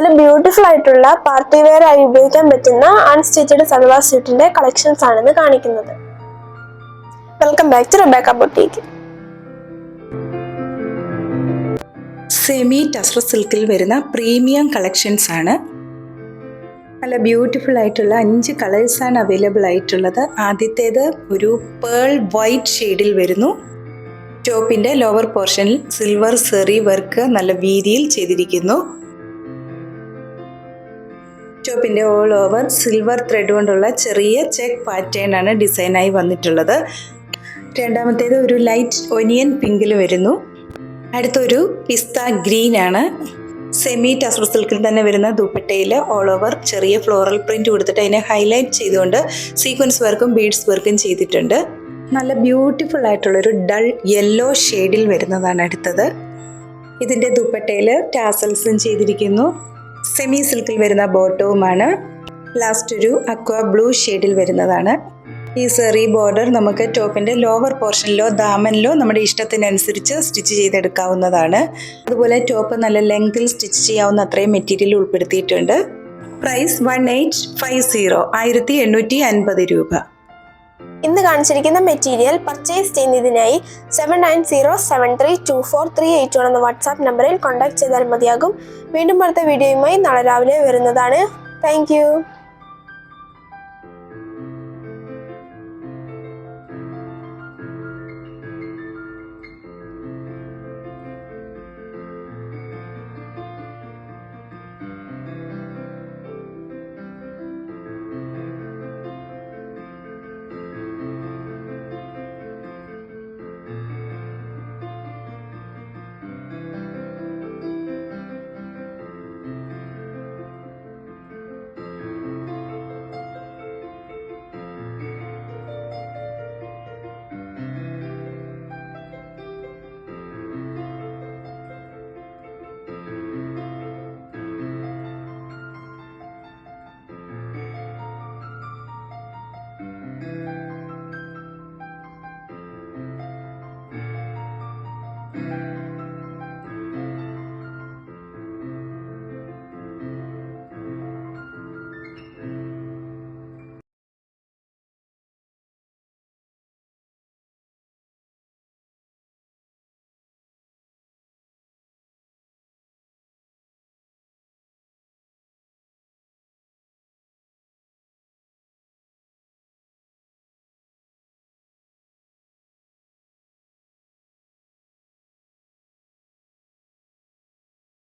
നല്ല ബ്യൂട്ടിഫുൾ ആയിട്ടുള്ള party wear ആയി ഉപയോഗിക്കാൻ പറ്റുന്ന അൺസ്റ്റിച്ചഡ് സൽവാർ സ്യൂട്ടിന്റെ കളക്ഷൻസ് ആണെന്ന് കാണിക്കുന്നത്. Welcome back to Rebecca boutique. Semi tussar സിൽക്കിൽ വരുന്ന പ്രീമിയം കളക്ഷൻസ് ആണ്. നല്ല ബ്യൂട്ടിഫുൾ ആയിട്ടുള്ള 5 കളേഴ്സാണ് അവൈലബിൾ ആയിട്ടുള്ളത്. ആദ്യത്തേത് ഒരു പേൾ വൈറ്റ് ഷെയ്ഡിൽ വരുന്നു. ടോപ്പിൻ്റെ ലോവർ പോർഷനിൽ സിൽവർ സെറി വർക്ക് നല്ല വീതിയിൽ ചെയ്തിരിക്കുന്നു. ടോപ്പിൻ്റെ ഓൾ ഓവർ സിൽവർ ത്രെഡ് കൊണ്ടുള്ള ചെറിയ ചെക്ക് പാറ്റേൺ ആണ് ഡിസൈനായി വന്നിട്ടുള്ളത്. രണ്ടാമത്തേത് ഒരു ലൈറ്റ് ഒനിയൻ പിങ്കിൽ വരുന്നു. അടുത്തൊരു പിസ്ത ഗ്രീൻ ആണ്. സെമി ടസർ സിൽക്കിൽ തന്നെ വരുന്ന ദുപ്പട്ടയിൽ ഓൾ ഓവർ ചെറിയ ഫ്ലോറൽ പ്രിന്റ് കൊടുത്തിട്ട് അതിനെ ഹൈലൈറ്റ് ചെയ്തുകൊണ്ട് സീക്വൻസ് വർക്കും ബീഡ്സ് വർക്കും ചെയ്തിട്ടുണ്ട്. നല്ല ബ്യൂട്ടിഫുൾ ആയിട്ടുള്ളൊരു ഡൾ യെല്ലോ ഷെയ്ഡിൽ വരുന്നതാണ് അടുത്തത്. ഇതിൻ്റെ ദുപ്പട്ടയിൽ ടാസൽസും ചെയ്തിരിക്കുന്നു. സെമി സിൽക്കിൽ വരുന്ന ബോട്ടവുമാണ്. ലാസ്റ്റ് ഒരു അക്വ ബ്ലൂ ഷെയ്ഡിൽ വരുന്നതാണ്. ഈ സെറി ബോർഡർ നമുക്ക് ടോപ്പിൻ്റെ ലോവർ പോർഷനിലോ ദാമനിലോ നമ്മുടെ ഇഷ്ടത്തിനനുസരിച്ച് സ്റ്റിച്ച് ചെയ്തെടുക്കാവുന്നതാണ്. അതുപോലെ ടോപ്പ് നല്ല ലെങ്തിൽ സ്റ്റിച്ച് ചെയ്യാവുന്ന അത്രയും മെറ്റീരിയൽ ഉൾപ്പെടുത്തിയിട്ടുണ്ട്. പ്രൈസ് 1850, 1850 രൂപ. ഇന്ന് കാണിച്ചിരിക്കുന്ന മെറ്റീരിയൽ പർച്ചേസ് ചെയ്യുന്നതിനായി 7907324381 എന്ന വാട്സാപ്പ് നമ്പറിൽ കോൺടാക്ട് ചെയ്താൽ മതിയാകും. വീണ്ടും അടുത്ത വീഡിയോയുമായി നാളെ രാവിലെ വരുന്നതാണ്. താങ്ക്